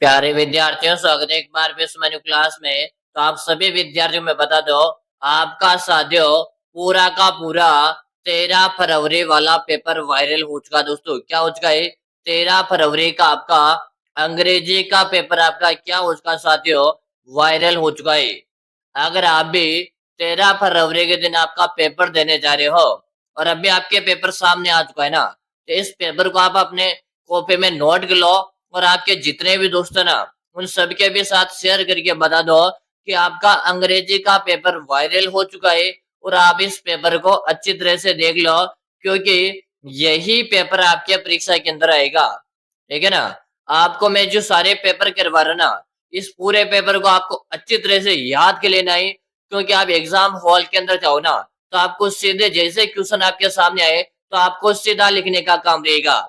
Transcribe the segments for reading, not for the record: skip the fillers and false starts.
प्यारे विद्यार्थियों, स्वागत है एक बार फिर से मेन्यू क्लास में। तो आप सभी विद्यार्थियों में बता दो, आपका साथियों पूरा का पूरा 13 फरवरी वाला पेपर वायरल हो चुका। दोस्तों क्या हो चुका है? 13 फरवरी का आपका अंग्रेजी का पेपर आपका क्या हो चुका साथियों? वायरल हो चुका है। अगर आप भी 13 फरवरी के दिन आपका पेपर देने जा रहे हो और अभी आपके पेपर सामने आ चुका है ना, तो इस पेपर को आप अपने कॉपी में नोट कर लो और आपके जितने भी दोस्त है ना, उन सबके भी साथ शेयर करके बता दो कि आपका अंग्रेजी का पेपर वायरल हो चुका है और आप इस पेपर को अच्छी तरह से देख लो, क्योंकि यही पेपर आपके परीक्षा के अंदर आएगा। ठीक है ना? आपको मैं जो सारे पेपर करवा रहा ना, इस पूरे पेपर को आपको अच्छी तरह से याद कर लेना है, क्योंकि आप एग्जाम हॉल के अंदर जाओ ना, तो आपको सीधे जैसे क्वेश्चन आपके सामने आए तो आपको सीधा लिखने का काम रहेगा।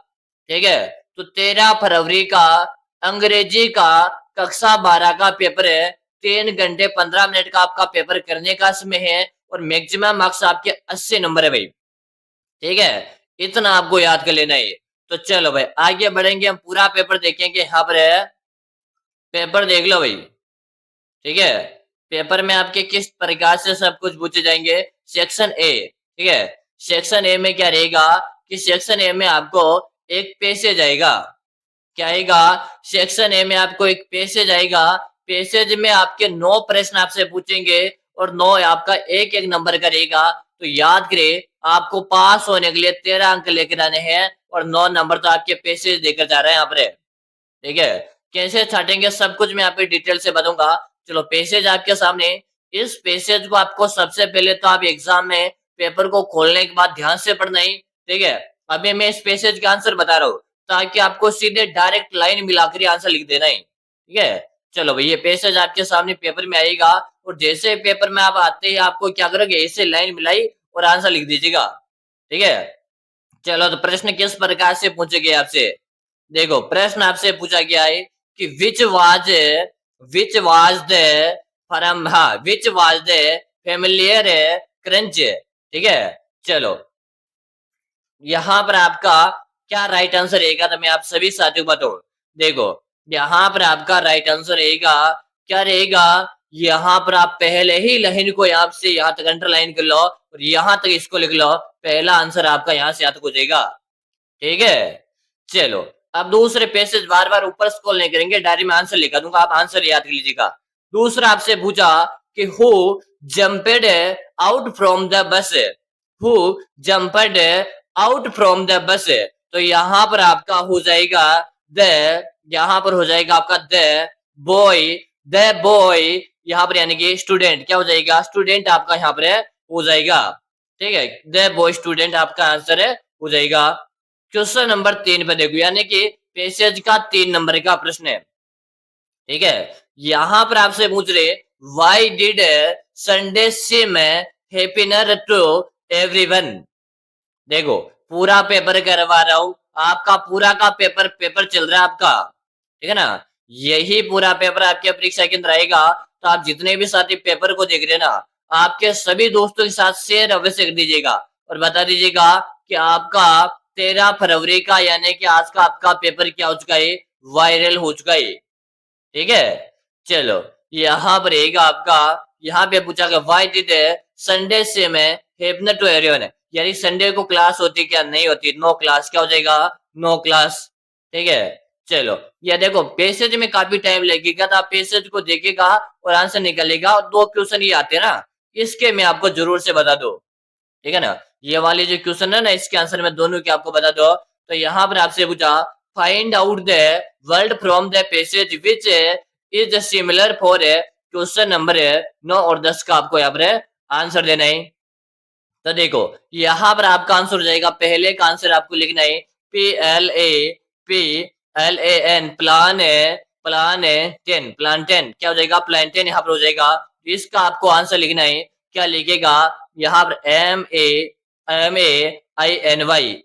ठीक है? तो 13 फरवरी का अंग्रेजी का कक्षा 12 का पेपर है। 3 घंटे 15 मिनट का आपका पेपर करने का समय है और मैक्सिमम मार्क्स आपके 80 नंबर है भाई। ठीक है? इतना आपको याद कर लेना है। तो चलो भाई आगे बढ़ेंगे, हम पूरा पेपर देखेंगे। यहाँ पर है, पेपर देख लो भाई। ठीक है? पेपर में आपके किस प्रकार से सब कुछ पूछे जाएंगे। सेक्शन ए, ठीक है? सेक्शन ए में क्या रहेगा कि सेक्शन ए में आपको एक पैसेज आएगा। क्या आएगा? सेक्शन ए में आपको एक पैसेज आएगा। पैसेज में आपके 9 प्रश्न आपसे पूछेंगे और 9 आपका एक एक नंबर का रहेगा। तो याद करें, आपको पास होने के लिए 13 अंक लेकर आने हैं और 9 नंबर तो आपके पैसेज देकर जा रहे हैं यहाँ पर। ठीक है? कैसे छाटेंगे सब कुछ मैं आपको डिटेल से बताऊंगा। चलो पैसेज आपके सामने। इस पैसेज को आपको सबसे पहले तो आप एग्जाम में पेपर को खोलने के बाद ध्यान से पढ़ना ही। ठीक है? अभी मैं इस पैसेज का आंसर बता रहा हूँ ताकि आपको सीधे डायरेक्ट लाइन मिलाकर आंसर लिख देना है। ठीक है? चलो भाई, ये पैसेज आपके सामने पेपर में आएगा और जैसे पेपर में आप आते ही आपको क्या करोगे, ऐसे लाइन मिलाई और आंसर लिख दीजिएगा। ठीक है? चलो तो प्रश्न किस प्रकार से पूछे गए आपसे, देखो। प्रश्न आपसे पूछा गया है कि विच वाज द फरम, हाँ, which was the familiar crunch. ठीक है? चलो यहाँ पर आपका क्या राइट आंसर रहेगा, तो मैं आप सभी साथियों को बताऊं। देखो यहाँ पर आपका राइट आंसर रहेगा, क्या रहेगा, यहाँ पर आप पहले ही लाइन को यहाँ से यहाँ तक अंडरलाइन कर लो और यहाँ तक इसको लिख लो। पहला आंसर आपका यहाँ से यहाँ तक हो जाएगा। ठीक है? चलो अब दूसरे पैसेज बार बार ऊपर स्क्रॉल नहीं करेंगे, डायरी में आंसर लिखा दूंगा, आप आंसर याद कर लीजिएगा। दूसरा आपसे पूछा कि who jumped out from the bus, who jumped out from the bus. तो यहाँ पर आपका हो जाएगा द, यहाँ पर हो जाएगा आपका बॉय द बॉय, यहाँ पर यानी कि स्टूडेंट क्या हो जाएगा, स्टूडेंट आपका यहाँ पर हो जाएगा। ठीक है? द बॉय स्टूडेंट आपका आंसर है हो जाएगा। क्वेश्चन नंबर 3 पे देखो, यानी कि पैसेज का 3 नंबर का प्रश्न है। ठीक है? यहां पर आपसे पूछ रहे, why did Sunday seem happier to everyone. देखो पूरा पेपर करवा रहा हूं, आपका पूरा का पेपर चल रहा है आपका। ठीक है ना? यही पूरा पेपर आपके परीक्षा के अंदर आएगा। तो आप जितने भी साथी पेपर को देख रहे हैं ना, आपके सभी दोस्तों के साथ शेयर अवश्य कर दीजिएगा और बता दीजिएगा कि आपका 13 फरवरी का यानी कि आज का आपका पेपर क्या हो चुका है, वायरल हो चुका है। ठीक है? चलो यहाँ पर रहेगा आपका, यहाँ पे पूछा गया व्हाई डिड संडे से में हैपन टू एवरीवन, यानी संडे को क्लास होती क्या, नहीं होती, नो क्लास, क्या हो जाएगा, नो क्लास। ठीक है? चलो ये देखो पैसेज में काफी टाइम लगेगा, तो आप पैसेज को देखेगा और आंसर निकलेगा और 2 क्वेश्चन ये आते हैं ना, इसके मैं आपको जरूर से बता दो। ठीक है ना? ये वाली जो क्वेश्चन है ना, इसके आंसर में दोनों के आपको बता दो। तो यहाँ पर आपसे पूछा find out the word from the passage which is similar for question number 9 और 10 का आपको यहाँ पर आंसर देना है। तो देखो यहाँ पर आपका आंसर हो जाएगा, पहले का आंसर आपको लिखना है PLAN, प्लान 10 क्या हो जाएगा, प्लान 10 यहाँ पर हो जाएगा। इसका आपको आंसर लिखना है, क्या लिखेगा, यहाँ पर MAINY,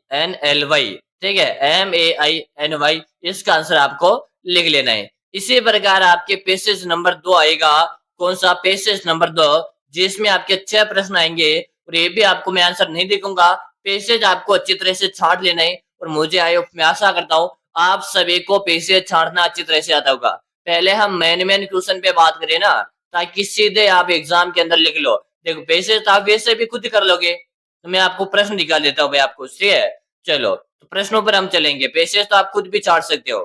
ठीक है, MAINY, इसका आंसर आपको लिख लेना है। इसी प्रकार आपके पेसेज नंबर 2 आएगा, कौन सा, पेसेज नंबर 2, जिसमें आपके 6 प्रश्न आएंगे और ये भी आपको मैं आंसर नहीं देखूंगा, पेसेज आपको अच्छी तरह से छाट लेना है। और मुझे मैं आशा करता हूँ आप सभी को पैसे छांटना अच्छी तरह से आता होगा। पहले हम मेन क्वेश्चन पे बात करें ना, ताकि सीधे आप एग्जाम के अंदर लिख लो। देखो पैसे तो आप वैसे भी खुद कर लोगे, तो मैं आपको प्रश्न निकाल देता हूँ भाई आपको, ठीक है। चलो तो प्रश्नों पर हम चलेंगे। पैसे तो आप खुद भी छाट सकते हो।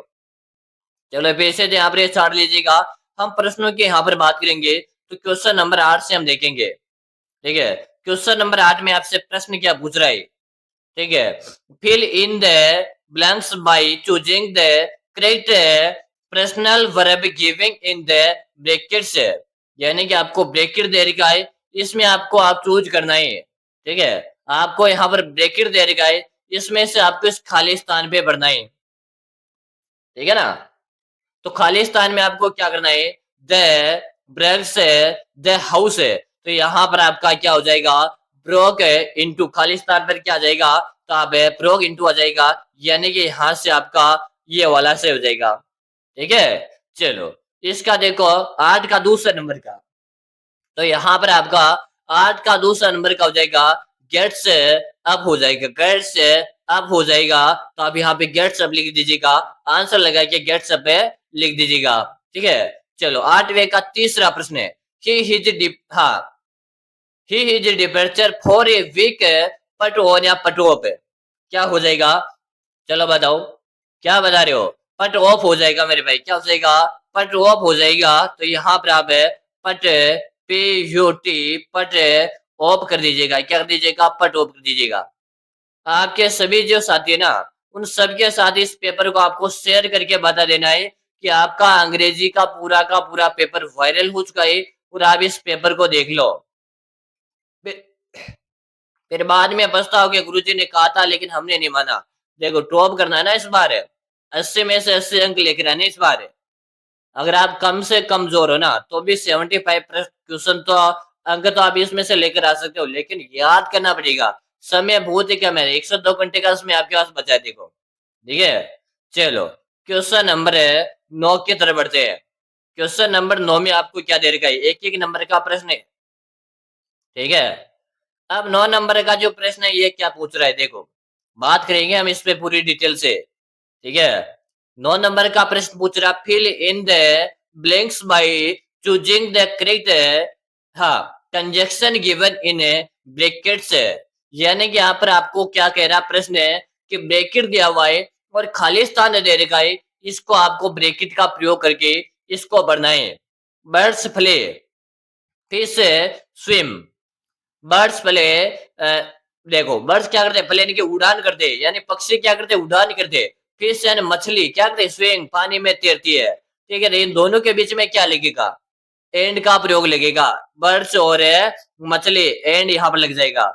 चलो पैसे तो यहाँ पर छाट लीजिएगा। हम प्रश्नों की यहाँ पर बात करेंगे, तो क्वेश्चन नंबर 8 से हम देखेंगे, ठीक है। क्वेश्चन नंबर 8 में आपसे प्रश्न क्या पूछ रहा है, ठीक है। Fill in the blanks by choosing the correct personal verb giving in the brackets, यानी कि आपको ब्रैकेट दे रखा है, इसमें आपको आप चूज करना है, ठीक है। आपको यहाँ पर ब्रैकेट दे रखा है, इसमें से आपको इस खाली स्थान पे भरना है, ठीक है ना। तो खाली स्थान में आपको क्या करना है, द ब्रैक्स द हाउस है, तो यहाँ पर आपका क्या हो जाएगा, ब्रोक इनटू, खाली स्थान पर क्या आ जाएगा, तो आप ब्रोक इनटू आ जाएगा, यानी कि यहाँ से आपका ये वाला से हो जाएगा, ठीक है। चलो इसका देखो 8 का दूसरा नंबर का, तो यहाँ पर आपका 8 का दूसरा नंबर का हो जाएगा गेट्स अप हो जाएगा, गेट्स अप हो जाएगा, तो आप यहाँ पे गेट्स अप लिख दीजिएगा, आंसर लगा के गेट्स अप लिख दीजिएगा, ठीक है। चलो 8वें का तीसरा प्रश्न है, he is departure for a week put on या पट ऑफ, क्या हो जाएगा, चलो बताओ क्या बता रहे हो, पट ऑफ हो जाएगा मेरे भाई, क्या हो जाएगा, पट ऑफ हो जाएगा। तो यहाँ पर आप पट PUT पट ऑफ कर दीजिएगा, क्या कर दीजिएगा, पट ऑफ कर दीजिएगा। आपके सभी जो साथी है ना, उन सबके साथ इस पेपर को आपको शेयर करके बता देना है कि आपका अंग्रेजी का पूरा पेपर वायरल हो चुका है, और आप इस पेपर को देख लो। फिर बाद में पछताओगे गुरुजी ने कहा था लेकिन हमने नहीं माना। देखो टॉप करना है ना इस बार, 80 में से 80 अंक लेकर आने इस बार। अगर आप कम से कमजोर हो ना, तो भी 75 क्वेश्चन तो अंक तो आप इसमें से लेकर आ सकते हो, लेकिन याद करना पड़ेगा। समय बहुत ही कम है, 102 घंटे का समय आपके पास बचा है, देखो, ठीक है। चलो क्वेश्चन नंबर 9 की तरफ बढ़ते हैं। क्वेश्चन नंबर 9 में आपको क्या दे रखा है, एक एक नंबर का प्रश्न है, ठीक है। अब 9 नंबर का जो प्रश्न है ये क्या पूछ रहा है, देखो बात करेंगे हम इस पे पूरी डिटेल से, ठीक है। 9 नंबर का प्रश्न पूछ रहा, fill in the blanks by choosing the correct हाँ कंजक्शन गिवन इन ब्रैकेट्स, यानी कि यहाँ पर आपको क्या कह रहा प्रश्न है कि ब्रैकेट दिया हुआ है और खाली स्थान दे रखा है, इसको आपको ब्रैकेट का प्रयोग करके इसको भरना है। Birds Phule, fish swim, birds play देखो बर्ड्स क्या करते हैं, प्लेन की उड़ान करते हैं, यानी पक्षी क्या करते हैं, उड़ान करते हैं। फिश यानी मछली क्या करते हैं, स्विंग, पानी में तैरती है, ठीक है। इन दोनों के बीच में क्या लगेगा, एंड का प्रयोग लगेगा, बर्ड्स और मछली एंड यहाँ पर लग जाएगा,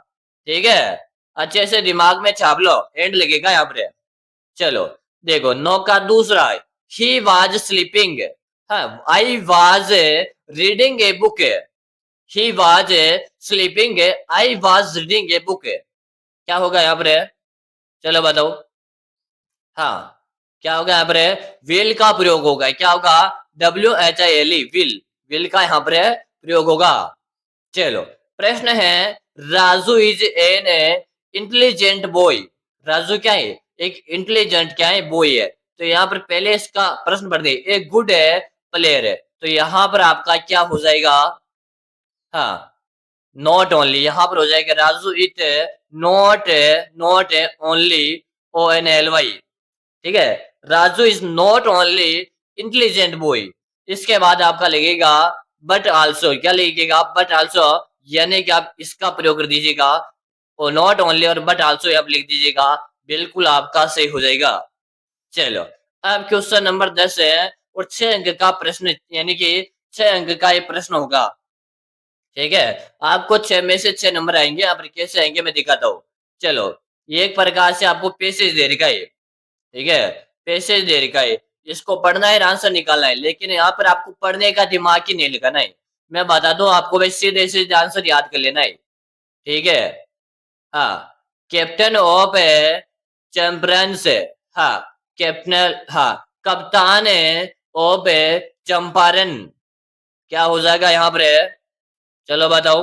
ठीक है। अच्छे से दिमाग में छाप लो, एंड लगेगा यहाँ पर। चलो देखो 9 का दूसरा है, ही वाज स्लीपिंग, हाँ I was reading a book, he was sleeping, I was reading a book, क्या होगा यहाँ पर, चलो बताओ। हाँ क्या होगा यहाँ पर, विल का प्रयोग होगा, क्या होगा, WHILE विल, विल का यहाँ पर प्रयोग होगा। चलो प्रश्न है, Raju is an intelligent boy, Raju क्या है, एक इंटेलिजेंट क्या है, बॉय है। तो यहाँ पर पहले इसका प्रश्न पढ़ दे, एक गुड प्लेयर है, तो यहाँ पर आपका क्या हो जाएगा, हाँ नॉट ओनली, यहाँ पर हो जाएगा Raju it not not only ONLY, ठीक है। Raju is not only intelligent boy, इसके बाद आपका लगेगा बट आल्सो, क्या लगेगा, बट आल्सो, यानी कि आप इसका प्रयोग कर दीजिएगा, और नॉट ओनली और बट आल्सो आप लिख दीजिएगा, बिल्कुल आपका सही हो जाएगा। चलो अब क्वेश्चन नंबर 10 है, और 6 अंक का प्रश्न, यानी कि 6 अंक का ये प्रश्न होगा, ठीक है। आपको 6 में से 6 नंबर आएंगे, आप कैसे आएंगे मैं दिखाता हूँ। चलो एक प्रकार से आपको पैसेज दे रखा है, ठीक है, पैसेज दे रखा है, इसको पढ़ना है, आंसर निकालना है, लेकिन यहाँ पर आपको पढ़ने का दिमाग ही नहीं लगाना है। मैं बता दूं आपको, बस सीधे सीधे आंसर याद कर लेना है, ठीक है। हाँ कैप्टन ऑफ चैंपियंस, हाँ कैप्टन, हाँ कप्तान ऑफ चंपारण, क्या हो जाएगा यहाँ पर, चलो बताओ।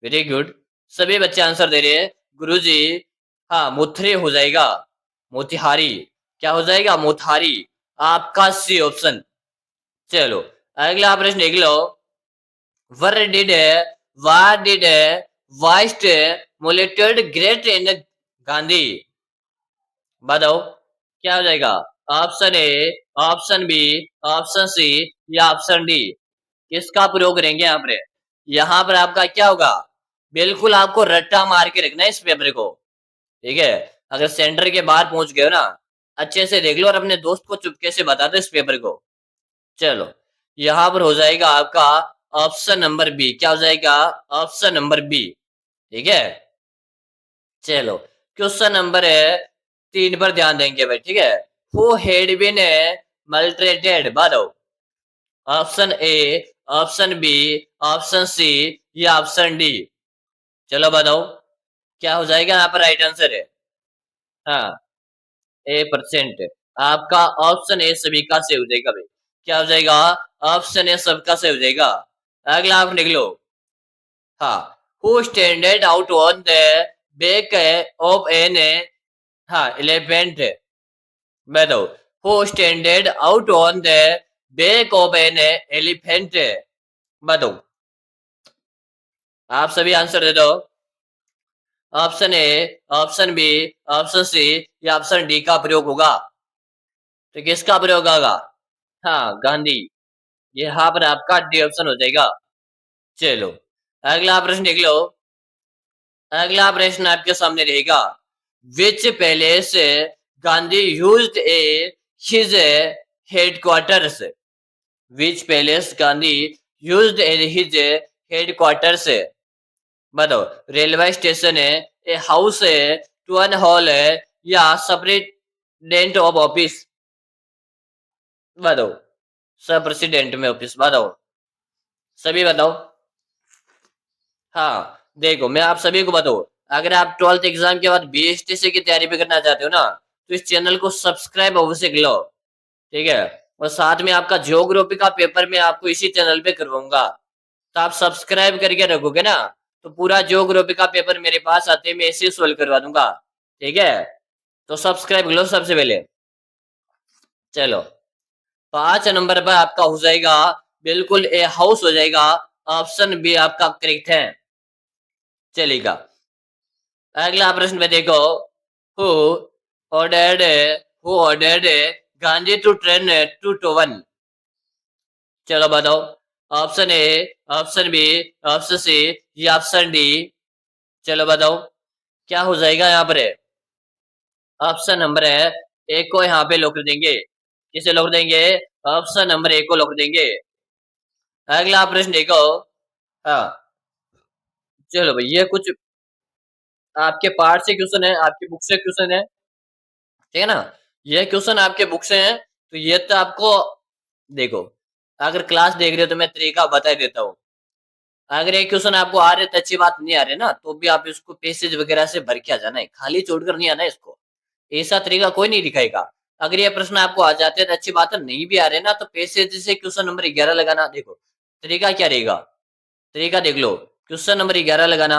वेरी गुड, सभी बच्चे आंसर दे रहे हैं गुरुजी, हाँ मुथरे हो जाएगा, मोतिहारी, क्या हो जाएगा? मुथारी। आपका सी ऑप्शन। चलो अगला प्रश्न देख लो। वर डिड वार डिड वाइस्ट मोलेटेड ग्रेट इन गांधी। बताओ क्या हो जाएगा? Option A, option B, option C या ऑप्शन डी। किसका प्रयोग करेंगे यहाँ पर? यहाँ पर आपका क्या होगा? बिल्कुल आपको रट्टा मार के रखना है इस पेपर को। ठीक है, अगर सेंटर के बाहर पहुंच गए हो ना, अच्छे से देख लो और अपने दोस्त को चुपके से बता दो इस पेपर को। चलो यहाँ पर हो जाएगा आपका ऑप्शन नंबर बी। क्या हो जाएगा? Option number B. ठीक है, चलो क्वेश्चन नंबर 3 पर ध्यान देंगे भाई। ठीक है, हु हैड बीन मल्ट्रेटेड। बताओ option A, option B, option C या ऑप्शन डी। चलो बताओ क्या हो जाएगा यहाँ पर राइट आंसर है? हाँ, A%। आपका ऑप्शन ए सभी का से हो जाएगा भाई। क्या हो जाएगा? ऑप्शन ए सबका से हो जाएगा। अगला आप लिख लो। हाँ, who standed out on the back of an हाँ एलिफेंट। बताओ who standed out on the back of an elephant. बताओ आप सभी आंसर दे दो। Option A, option B, option C या ऑप्शन डी का प्रयोग होगा। तो किसका प्रयोग होगा? हाँ, गांधी। ये यहाँ पर आपका डी ऑप्शन हो जाएगा। चलो अगला प्रश्न देख लो। अगला प्रश्न आपके सामने रहेगा। विच पैलेस गांधी यूज्ड ए हिज हेडक्वार्टर्स। विच पैलेस गांधी यूज्ड ए हिज हेडक्वार्टर्स। बताओ रेलवे स्टेशन है, ए हाउस है, टाउन हॉल है या सुपरिटेंडेंट ऑफ ऑफिस। बताओ सब प्रेसिडेंट में ऑफिस। बताओ सभी बताओ। हाँ देखो मैं आप सभी को बताऊं, अगर आप 12th एग्जाम के बाद बीएसटीसी की तैयारी भी करना चाहते हो ना, तो इस चैनल को सब्सक्राइब अवश्य कर लो। ठीक है, और साथ में आपका ज्योग्राफी का पेपर मैं आपको इसी चैनल पे करवाऊंगा। तो आप सब्सक्राइब करके रखोगे ना, तो पूरा ज्योग्राफी का पेपर मेरे पास आते मैं ऐसे सोल्व करवा दूंगा। ठीक है, तो सब्सक्राइब कर लो सबसे पहले। चलो 5 नंबर पर आपका हो जाएगा बिल्कुल ए हाउस हो जाएगा। ऑप्शन बी आपका करेक्ट है। चलेगा अगला प्रश्न में देखो। Who ordered who ordered Gandhi to train to town. चलो बताओ option A, option B, option C या ऑप्शन डी। चलो बताओ क्या हो जाएगा यहाँ पर? ऑप्शन नंबर है ए को यहाँ पे लॉक कर देंगे। किसे लॉक देंगे? ऑप्शन नंबर ए को लॉक देंगे। अगला प्रश्न देखो। हाँ चलो भाई, ये कुछ आपके पार्ट से क्वेश्चन है, आपकी बुक से क्वेश्चन है। ठीक है ना, ये क्वेश्चन आपके बुक से है, तो ये तो आपको देखो, अगर क्लास देख रहे हो तो मैं तरीका बता देता हूँ। अगर ये क्वेश्चन आपको आ रहे तो अच्छी बात, नहीं आ रहे ना तो भी आप इसको पेसेज वगैरह से भर के आ जाना है, खाली छोड़कर नहीं आना है इसको। ऐसा तरीका कोई नहीं दिखाएगा। अगर ये प्रश्न आपको आ जाते हैं तो अच्छी बात है, नहीं भी आ रहे ना तो पेसेज से क्वेश्चन नंबर 11 लगाना। देखो तरीका क्या रहेगा, तरीका देख लो। क्वेश्चन नंबर 11 लगाना,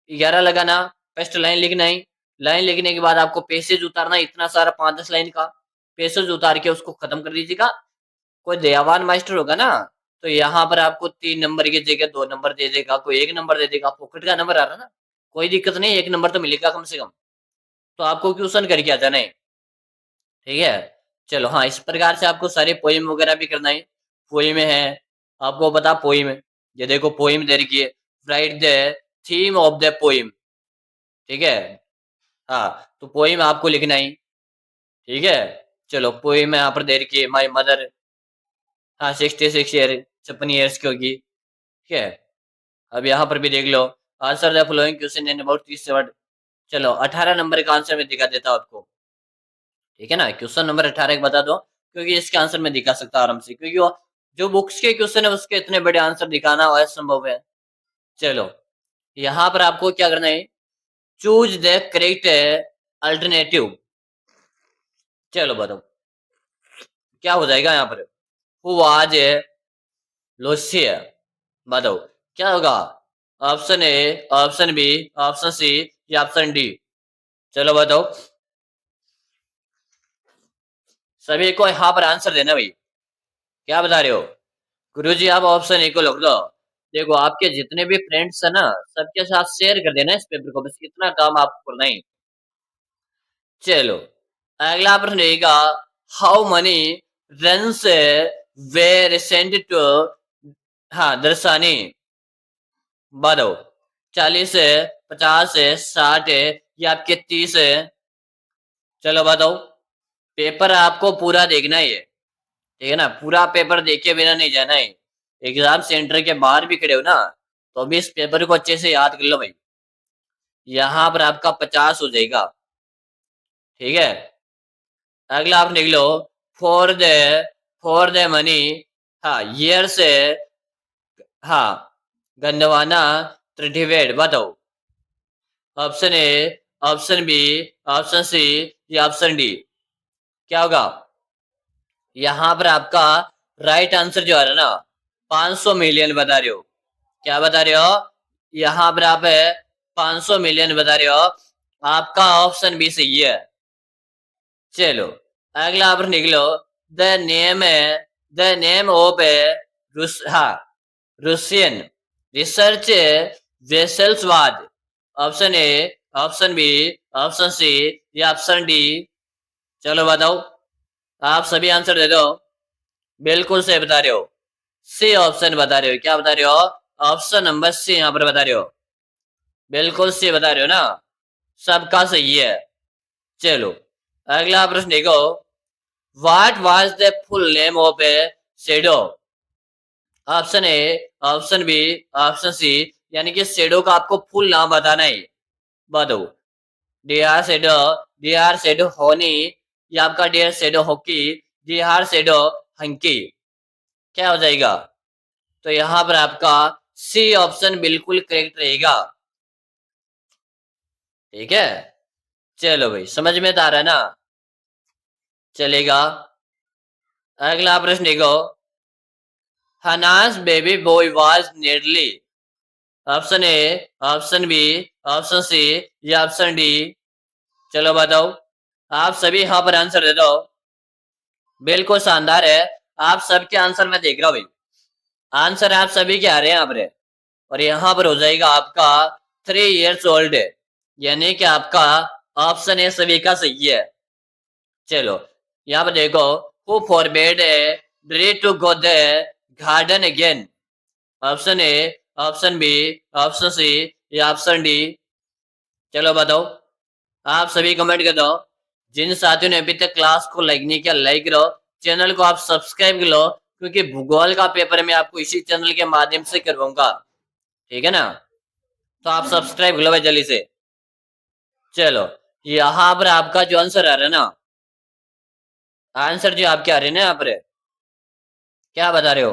11 लगाना, फर्स्ट लाइन लिखना है। लाइन लिखने के बाद आपको पेसेज उतारना, इतना सारा 5-10 लाइन का पेसेज उतार के उसको खत्म कर दीजिएगा। कोई दयावान मास्टर होगा ना, तो यहाँ पर आपको 3 नंबर की जगह 2 नंबर दे देगा, कोई 1 नंबर दे देगा। पॉकेट का नंबर आ रहा ना, कोई दिक्कत नहीं, 1 नंबर तो मिलेगा कम से कम। तो आपको क्वेश्चन करके आ जाना है। ठीक है, चलो हाँ इस प्रकार से आपको सारे पोइम वगैरह भी करना है। पोइम है, आपको बता पोइम, ये देखो पोइम दे रखी है। Right the theme of the poem. ठीक है, हाँ तो पोइम आपको लिखना है। ठीक है, चलो पोइम यहाँ पर दे रखी है। माई मदर, हाँ 66 ईयर, 56 ईयर्स की होगी। ठीक है, अब यहाँ पर भी देख लो। Answer the following question in about 30 word. चलो 18 नंबर का आंसर मैं दिखा देता हूँ आपको। ठीक है ना, क्वेश्चन नंबर 18 का बता दो, क्योंकि इसके आंसर मैं दिखा सकता हूँ आराम से, क्योंकि वो जो बुक्स के क्वेश्चन है उसके इतने बड़े आंसर दिखाना असंभव है। चलो यहाँ पर आपको क्या करना है, चूज द करेक्ट अल्टरनेटिव। चलो बताओ क्या हो जाएगा यहाँ पर। Who was Lucia. बताओ क्या होगा? Option A, option B, option C या ऑप्शन डी। चलो बताओ। सभी को यहाँ पर आंसर देना भाई। क्या बता रहे हो? गुरुजी आप ऑप्शन ए को लिख दो। देखो आपके जितने भी फ्रेंड्स है ना, सबके साथ शेयर कर देना इस पेपर को, बस इतना काम आपको करना ही। चलो अगला प्रश्न रहेगा, how many runs were sent to, हाँ दर्शानी, बताओ 40 है, 50 है, 60 है या आपके 30 है? चलो बताओ। पेपर आपको पूरा देखना ही है, ठीक है ना, पूरा पेपर देखे बिना नहीं जाना है। एग्जाम सेंटर के बाहर भी खड़े हो ना, तो भी इस पेपर को अच्छे से याद कर लो भाई। यहाँ पर आपका 50 हो जाएगा, ठीक है। अगला आप लिख लो, for the for the money, हाँ ईयर से, हाँ गंडवाना त्रिवेड, बताओ option A, option B, option C या ऑप्शन डी, क्या होगा? यहाँ पर आपका राइट आंसर जो आ रहा है ना, 500 मिलियन बता रहे हो। क्या बता रहे हो? यहाँ पर आप 500 मिलियन बता रहे हो, आपका ऑप्शन बी सही है। चलो अगला आप निकलो, द नेम है, द नेम ऑफ हाँ रूसियन रिसर्च वेसल्सवाद, option A, option B, option C या ऑप्शन डी, चलो बताओ। आप सभी आंसर दे दो। बिल्कुल सही बता रहे हो, सी ऑप्शन बता रहे हो। क्या बता रहे हो? ऑप्शन नंबर सी यहाँ पर बता रहे हो। बिल्कुल सही बता रहे हो ना, सबका सही है। चलो अगला प्रश्न देखो, what was the full name of a shadow, option A, option B, option C, यानी कि शेडो का आपको फुल नाम बताना है। बताओ, डियर शेडो, डियर शेडो होनी या आपका dear shadow hockey, dear shadow hunky, क्या हो जाएगा? तो यहाँ पर आपका सी ऑप्शन बिल्कुल करेक्ट रहेगा, ठीक है। चलो भाई समझ में तो आ रहा है ना, चलेगा। अगला प्रश्न देखो, Hannah's baby boy was nearly, option A, option B, option C या ऑप्शन डी, चलो बताओ। आप सभी यहाँ पर आंसर दे दो। बिल्कुल शानदार है, आप सबके आंसर मैं देख रहा हूँ भाई, आंसर आप सभी के आ रहे हैं यहाँ पर। और यहाँ पर हो जाएगा आपका 3 years old, यानी कि आपका ऑप्शन ए सभी का सही है। चलो यहाँ पर देखो, who forbade Dree to go the garden again, option A, option B, option C या ऑप्शन डी, चलो बताओ। आप सभी कमेंट कर दो। जिन साथियों ने अभी तक क्लास को लाइक नहीं किया, लाइक करो, चैनल को आप सब्सक्राइब कर लो, क्योंकि भूगोल का पेपर मैं आपको इसी चैनल के माध्यम से करवाऊंगा, ठीक है ना। तो आप सब्सक्राइब कर लो भाई जल्दी से। चलो यहाँ पर आपका जो आंसर आ रहा है ना, आंसर जो आपके आ रहे हैं ना यहाँ पर, क्या बता रहे हो?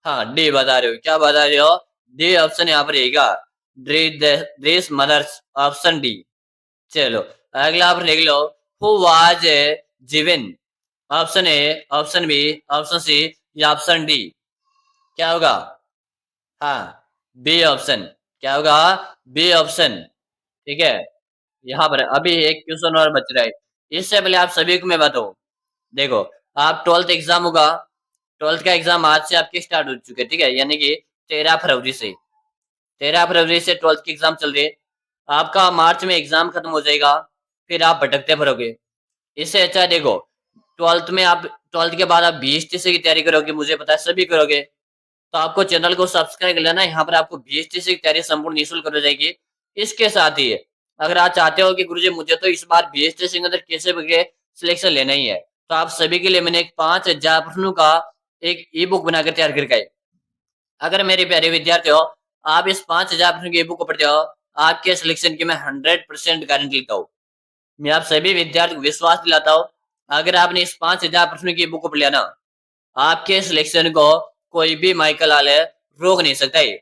हाँ डी बता रहे हो। क्या बता रहे हो? डी ऑप्शन यहाँ पर रहेगा, दिस मदर्स, ऑप्शन डी। चलो अगला आप लिख लो, हु वाज जिविन, option A, option B, option C या ऑप्शन डी, क्या होगा? हाँ बी ऑप्शन, क्या होगा? बी ऑप्शन, ठीक है। यहाँ पर अभी एक क्वेश्चन और बच रहा है, इससे पहले आप सभी को मैं बताऊं। देखो आप 12th एग्जाम होगा, 12th का एग्जाम आज से आपके स्टार्ट हो चुके, ठीक है, यानी कि 13 फरवरी से, 13 फरवरी से 12th की एग्जाम चल रही है। आपका मार्च में एग्जाम खत्म हो जाएगा, फिर आप भटकते फिरोगे। इससे अच्छा देखो, 12th में आप 12th के बाद आप BSTC की तैयारी करोगे, मुझे पता है सभी करोगे, तो आपको चैनल को सब्सक्राइब कर लेना। यहाँ पर आपको BSTC की तैयारी संपूर्ण निःशुल्क हो जाएगी। इसके साथ ही अगर आप चाहते हो कि गुरुजी मुझे तो इस बार BSTC के अंदर कैसे भी सिलेक्शन लेना ही है, तो आप सभी के लिए मैंने एक 5000 प्रश्नों का एक ई बुक बनाकर तैयार करके आई। अगर मेरे प्यारे विद्यार्थी हो, आप इस 5000 प्रश्नों की ई बुक को पढ़ते हो, आपके सिलेक्शन की मैं 100% गारंटी लेता हूँ। मैं आप सभी विद्यार्थी को विश्वास दिलाता हूँ, अगर आपने इस 5000 प्रश्नों की बुक को पढ़ लिया ना, आपके सिलेक्शन को कोई भी माइकल आले रोक नहीं सकता है।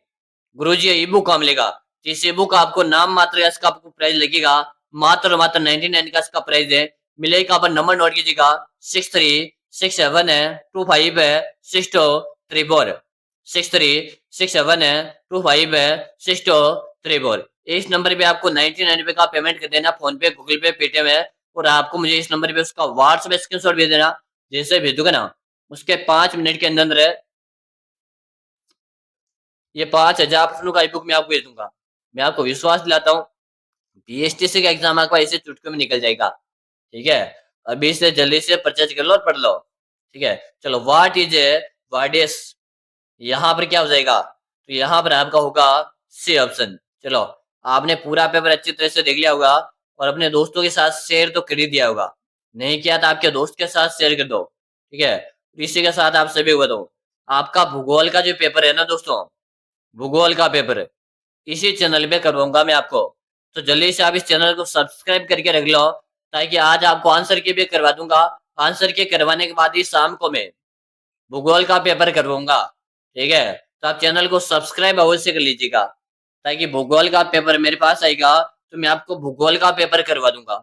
गुरुजी ई बुक कहाँ मिलेगा? इस ई बुक आपको नाम मात्र इसका आपको प्राइस लगेगा, मात्र मात्र 99 का इसका प्राइस है। मिलेगा पर नंबर नोट कीजिएगा, 6367 है 25 है 6234, 6367 है 25 है 6234। इस नंबर पे आपको 99 का पेमेंट कर देना, फोन पे, गूगल पे, पेटीएम है, और आपको मुझे इस नंबर पे उसका व्हाट्सएप स्क्रीनशॉट भेज देना। जैसे भेजोगे ना, उसके 5 मिनट के अंदर ये 5,000 प्रश्नों का ई-बुक मैं आपको भेज दूंगा। मैं आपको विश्वास दिलाता हूँ, बीएसटीसी का एग्जाम आपका ऐसे चुटकियों में निकल जाएगा। ठीक है, अभी से जल्दी से परचेज कर लो और पढ़ लो। ठीक है, चलो व्हाट इज, यहाँ पर क्या हो जाएगा, तो यहाँ पर आपका होगा सी ऑप्शन। चलो, आपने पूरा पेपर अच्छी तरह से देख लिया होगा और अपने दोस्तों के साथ शेयर तो कर ही दिया होगा। नहीं किया तो आपके दोस्त के साथ शेयर कर दो। ठीक है, इसी के साथ आप सभी को बताऊं, आपका भूगोल का जो पेपर है ना दोस्तों, भूगोल का पेपर इसी चैनल पे करवाऊंगा मैं आपको। तो जल्दी से आप इस चैनल को सब्सक्राइब करके रख लो, ताकि आज आपको आंसर की भी करवा दूंगा। आंसर के करवाने के बाद ही शाम को मैं भूगोल का पेपर करवाऊंगा। ठीक है, तो आप चैनल को सब्सक्राइब अवश्य कर लीजिएगा, ताकि भूगोल का पेपर मेरे पास आएगा तो मैं आपको भूगोल का पेपर करवा दूंगा।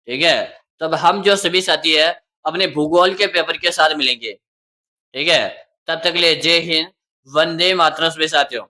ठीक है, तब हम जो सभी साथी है अपने भूगोल के पेपर के साथ मिलेंगे। ठीक है, तब तक के लिए जय हिंद, वंदे मातरम सभी साथियों।